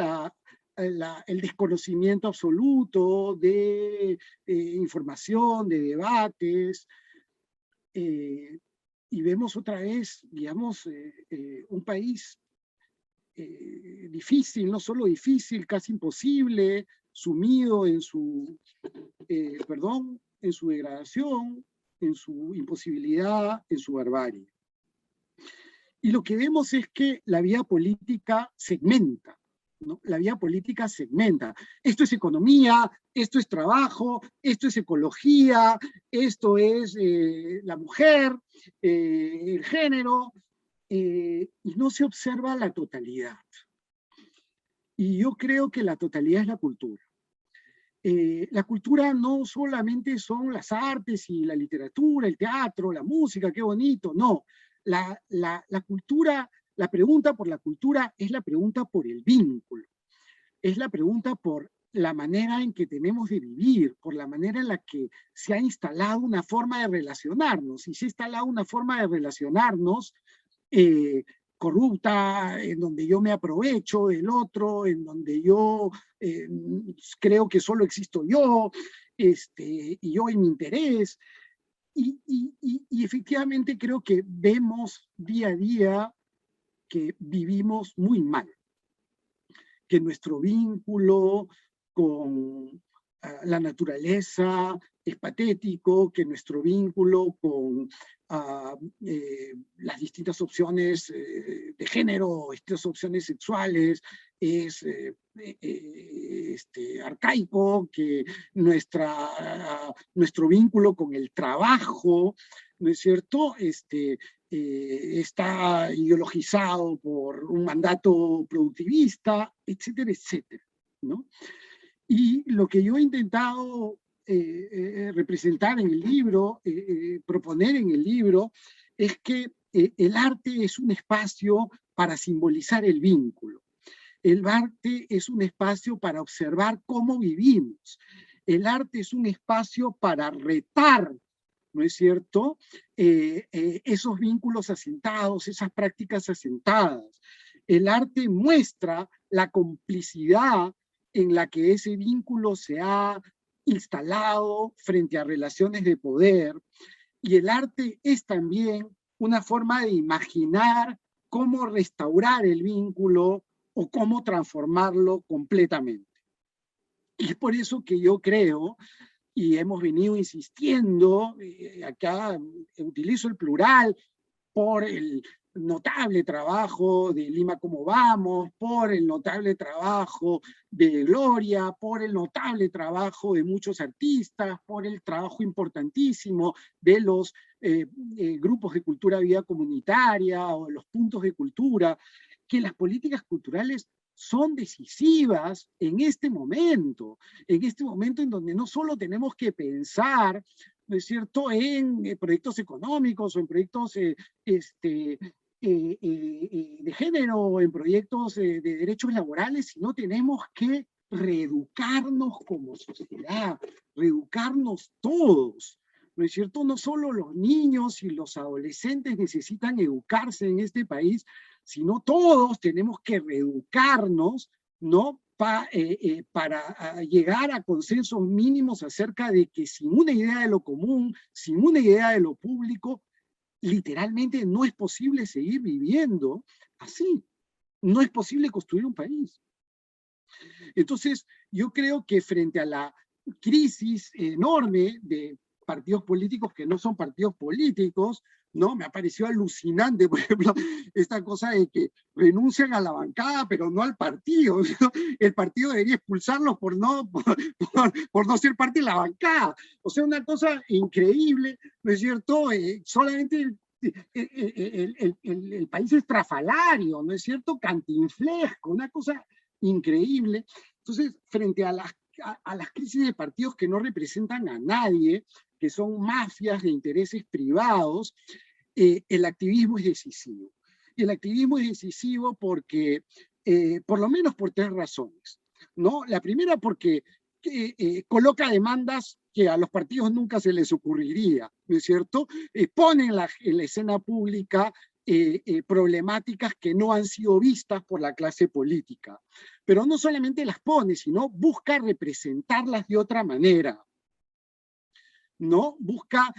el desconocimiento absoluto de información, de debates, y vemos otra vez, digamos, un país difícil, no solo difícil, casi imposible, sumido en su, en su degradación, en su imposibilidad, en su barbarie. Y lo que vemos es que la vía política segmenta, ¿no? La vía política segmenta. Esto es economía, esto es trabajo, esto es ecología, esto es la mujer, el género, y no se observa la totalidad. Y yo creo que la totalidad es la cultura. La cultura no solamente son las artes y la literatura, el teatro, la música, qué bonito, no. La cultura, la pregunta por la cultura es la pregunta por el vínculo, es la pregunta por la manera en que tenemos de vivir, por la manera en la que se ha instalado una forma de relacionarnos, y se ha instalado una forma de relacionarnos corrupta, en donde yo me aprovecho del otro, en donde yo creo que solo existo yo, y yo en mi interés. Y efectivamente creo que vemos día a día que vivimos muy mal, que nuestro vínculo con la naturaleza es patético, que nuestro vínculo con las distintas opciones de género, estas opciones sexuales, es arcaico, que nuestro vínculo con el trabajo, ¿no es cierto?, está ideologizado por un mandato productivista, etcétera, etcétera, ¿no? Y lo que yo he intentado representar en el libro, proponer en el libro, es que el arte es un espacio para simbolizar el vínculo. El arte es un espacio para observar cómo vivimos. El arte es un espacio para retar, ¿no es cierto?, esos vínculos asentados, esas prácticas asentadas. El arte muestra la complicidad en la que ese vínculo se ha instalado frente a relaciones de poder, y el arte es también una forma de imaginar cómo restaurar el vínculo o cómo transformarlo completamente. Y es por eso que yo creo, y hemos venido insistiendo, acá utilizo el plural, por el notable trabajo de Lima Cómo Vamos, por el notable trabajo de Gloria, por el notable trabajo de muchos artistas, por el trabajo importantísimo de los grupos de cultura vida comunitaria o los puntos de cultura, que las políticas culturales son decisivas en este momento en donde no solo tenemos que pensar, ¿no es cierto?, en proyectos económicos o en proyectos de género o en proyectos de derechos laborales, sino tenemos que reeducarnos como sociedad, reeducarnos todos, ¿no es cierto? No solo los niños y los adolescentes necesitan educarse en este país, sino todos tenemos que reeducarnos, ¿no?, para llegar a consensos mínimos acerca de que sin una idea de lo común, sin una idea de lo público, literalmente no es posible seguir viviendo así. No es posible construir un país. Entonces, yo creo que frente a la crisis enorme de partidos políticos que no son partidos políticos, ¿no? Me ha parecido alucinante, por ejemplo, esta cosa de que renuncian a la bancada, pero no al partido, ¿no? El partido debería expulsarlos por no ser parte de la bancada. O sea, una cosa increíble, ¿no es cierto? Solamente el país estrafalario, ¿no es cierto? Cantinflesco, una cosa increíble. Entonces, frente a las crisis de partidos que no representan a nadie, que son mafias de intereses privados, el activismo es decisivo. Y el activismo es decisivo porque, por lo menos por tres razones, ¿no? La primera porque coloca demandas que a los partidos nunca se les ocurriría, ¿no es cierto? Pone en la escena pública problemáticas que no han sido vistas por la clase política. Pero no solamente las pone, sino busca representarlas de otra manera, ¿no? Busca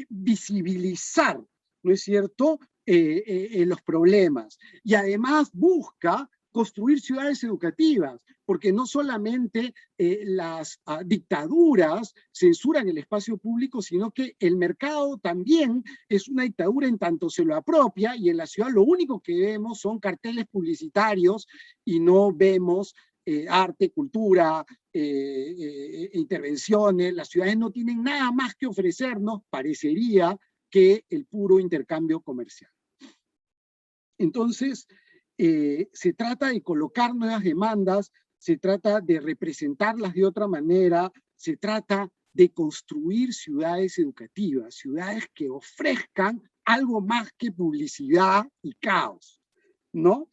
visibilizar, ¿no es cierto?, los problemas. Y además busca construir ciudades educativas, porque no solamente las dictaduras censuran el espacio público, sino que el mercado también es una dictadura en tanto se lo apropia, y en la ciudad lo único que vemos son carteles publicitarios y no vemos arte, cultura, intervenciones. Las ciudades no tienen nada más que ofrecernos, parecería, que el puro intercambio comercial. Entonces, se trata de colocar nuevas demandas, se trata de representarlas de otra manera, se trata de construir ciudades educativas, ciudades que ofrezcan algo más que publicidad y caos, ¿no?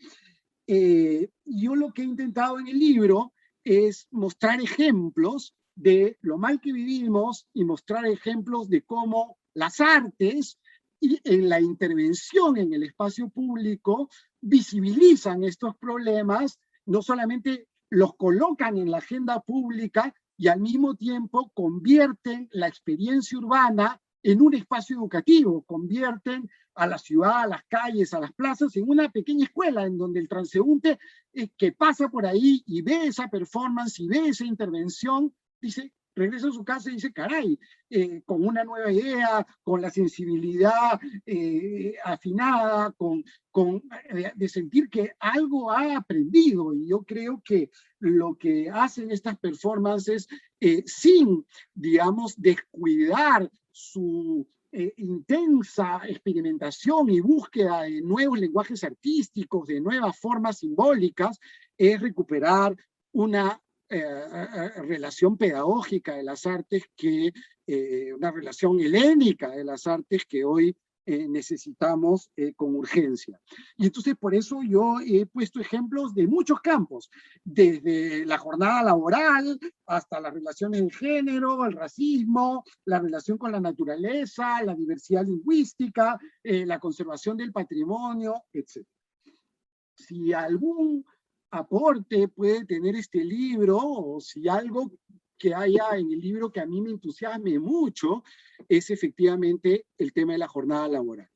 Yo lo que he intentado en el libro es mostrar ejemplos de lo mal que vivimos y mostrar ejemplos de cómo las artes y en la intervención en el espacio público visibilizan estos problemas, no solamente los colocan en la agenda pública y al mismo tiempo convierten la experiencia urbana en un espacio educativo, convierten a la ciudad, a las calles, a las plazas, en una pequeña escuela en donde el transeúnte que pasa por ahí y ve esa performance y ve esa intervención, dice, regresa a su casa y dice, caray, con una nueva idea, con la sensibilidad afinada, de sentir que algo ha aprendido. Y yo creo que lo que hacen estas performances, sin, digamos, descuidar su intensa experimentación y búsqueda de nuevos lenguajes artísticos, de nuevas formas simbólicas, es recuperar una relación pedagógica de las artes, una relación helénica de las artes que hoy necesitamos con urgencia. Y entonces por eso yo he puesto ejemplos de muchos campos, desde la jornada laboral hasta las relaciones de género, el racismo, la relación con la naturaleza, la diversidad lingüística, la conservación del patrimonio, etc. Si algún aporte puede tener este libro, o si algo que haya en el libro que a mí me entusiasme mucho, es efectivamente el tema de la jornada laboral.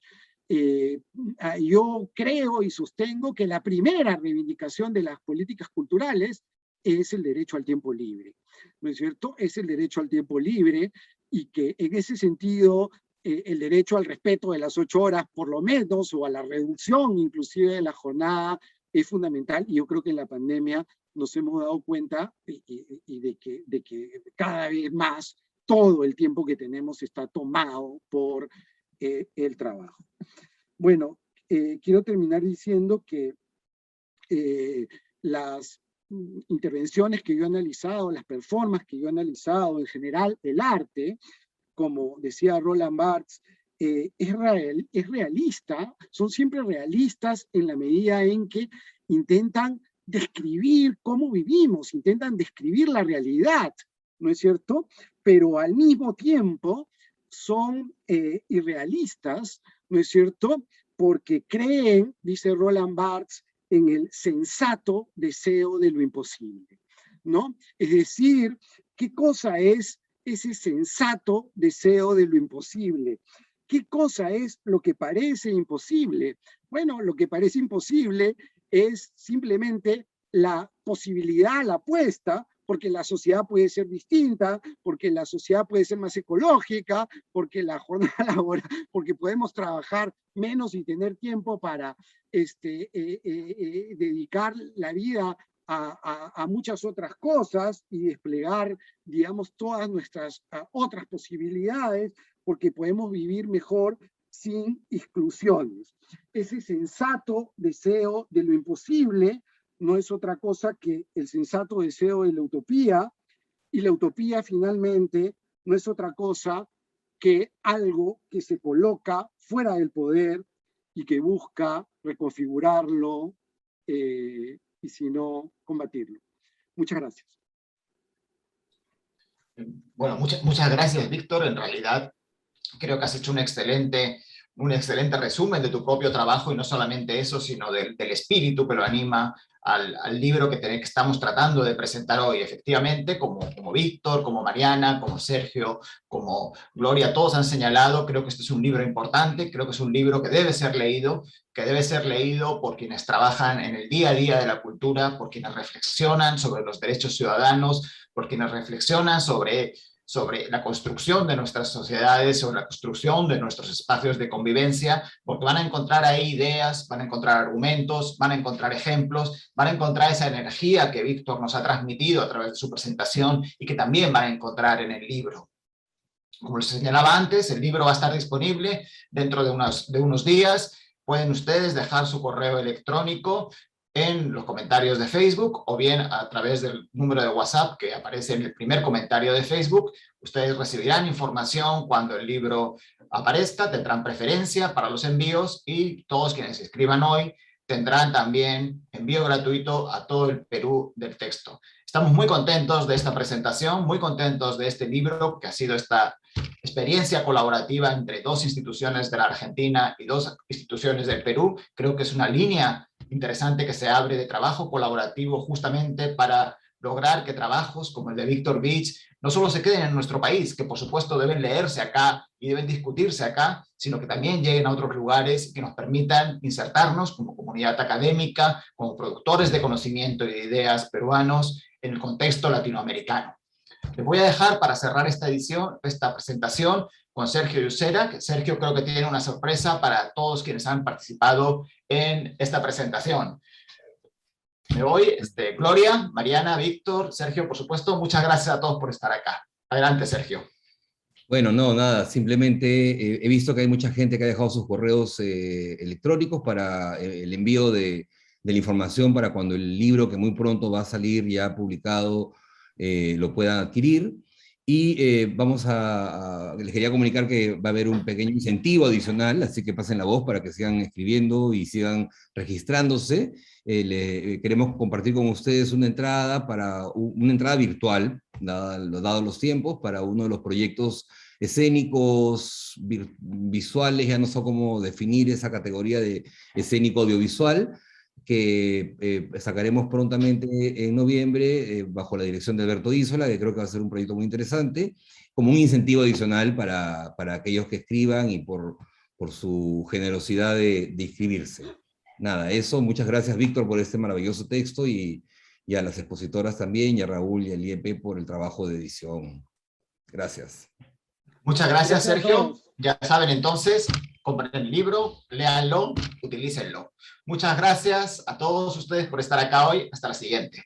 Yo creo y sostengo que la primera reivindicación de las políticas culturales es el derecho al tiempo libre, ¿no es cierto? Es el derecho al tiempo libre, y que en ese sentido el derecho al respeto de las 8 horas por lo menos, o a la reducción inclusive de la jornada, es fundamental. Y yo creo que en la pandemia nos hemos dado cuenta de que cada vez más todo el tiempo que tenemos está tomado por el trabajo. Bueno, quiero terminar diciendo que las intervenciones que yo he analizado, las performances que yo he analizado, en general el arte, como decía Roland Barthes, es realista, son siempre realistas en la medida en que intentan describir cómo vivimos, intentan describir la realidad, ¿no es cierto? Pero al mismo tiempo son irrealistas, ¿no es cierto? Porque creen, dice Roland Barthes, en el sensato deseo de lo imposible, ¿no? Es decir, ¿qué cosa es ese sensato deseo de lo imposible? ¿Qué cosa es lo que parece imposible? Bueno, lo que parece imposible es simplemente la posibilidad, la apuesta, porque la sociedad puede ser distinta, porque la sociedad puede ser más ecológica, porque la jornada laboral, porque podemos trabajar menos y tener tiempo para dedicar la vida a muchas otras cosas y desplegar, digamos, todas nuestras otras posibilidades, porque podemos vivir mejor sin exclusiones. Ese sensato deseo de lo imposible no es otra cosa que el sensato deseo de la utopía, y la utopía finalmente no es otra cosa que algo que se coloca fuera del poder y que busca reconfigurarlo y si no, combatirlo. Muchas gracias. Bueno, muchas gracias, Víctor. En realidad creo que has hecho un excelente resumen de tu propio trabajo, y no solamente eso, sino del espíritu que lo anima al libro que estamos tratando de presentar hoy. Efectivamente, como Víctor, como Mariana, como Sergio, como Gloria, todos han señalado, creo que este es un libro importante, creo que es un libro que debe ser leído por quienes trabajan en el día a día de la cultura, por quienes reflexionan sobre los derechos ciudadanos, por quienes reflexionan sobre la construcción de nuestras sociedades, sobre la construcción de nuestros espacios de convivencia, porque van a encontrar ahí ideas, van a encontrar argumentos, van a encontrar ejemplos, van a encontrar esa energía que Víctor nos ha transmitido a través de su presentación y que también van a encontrar en el libro. Como les señalaba antes, el libro va a estar disponible dentro de unos días. Pueden ustedes dejar su correo electrónico en los comentarios de Facebook, o bien a través del número de WhatsApp que aparece en el primer comentario de Facebook. Ustedes recibirán información cuando el libro aparezca, tendrán preferencia para los envíos, y todos quienes se inscriban hoy tendrán también envío gratuito a todo el Perú del texto. Estamos muy contentos de esta presentación, muy contentos de este libro, que ha sido esta experiencia colaborativa entre 2 instituciones de la Argentina y 2 instituciones del Perú. Creo que es una línea interesante que se abre de trabajo colaborativo, justamente para lograr que trabajos como el de Víctor Vich no solo se queden en nuestro país, que por supuesto deben leerse acá y deben discutirse acá, sino que también lleguen a otros lugares y que nos permitan insertarnos como comunidad académica, como productores de conocimiento y de ideas peruanos en el contexto latinoamericano. Les voy a dejar para cerrar esta presentación con Sergio Ucera, que Sergio creo que tiene una sorpresa para todos quienes han participado en esta presentación. Me voy, Gloria, Mariana, Víctor, Sergio, por supuesto, muchas gracias a todos por estar acá. Adelante, Sergio. Bueno, no, nada, simplemente he visto que hay mucha gente que ha dejado sus correos electrónicos para el envío de la información para cuando el libro, que muy pronto va a salir ya publicado, lo puedan adquirir. Y les quería comunicar que va a haber un pequeño incentivo adicional, así que pasen la voz para que sigan escribiendo y sigan registrándose. Queremos compartir con ustedes una entrada virtual, dados los tiempos, para uno de los proyectos escénicos, visuales, ya no sé cómo definir esa categoría de escénico audiovisual, que sacaremos prontamente en noviembre, bajo la dirección de Alberto Isola, que creo que va a ser un proyecto muy interesante, como un incentivo adicional para aquellos que escriban y por su generosidad de inscribirse. Nada, eso, muchas gracias Víctor por este maravilloso texto y a las expositoras también, y a Raúl y al IEP por el trabajo de edición. Gracias. Muchas gracias, Sergio. Ya saben entonces, compren el libro, léanlo, utilícenlo. Muchas gracias a todos ustedes por estar acá hoy. Hasta la siguiente.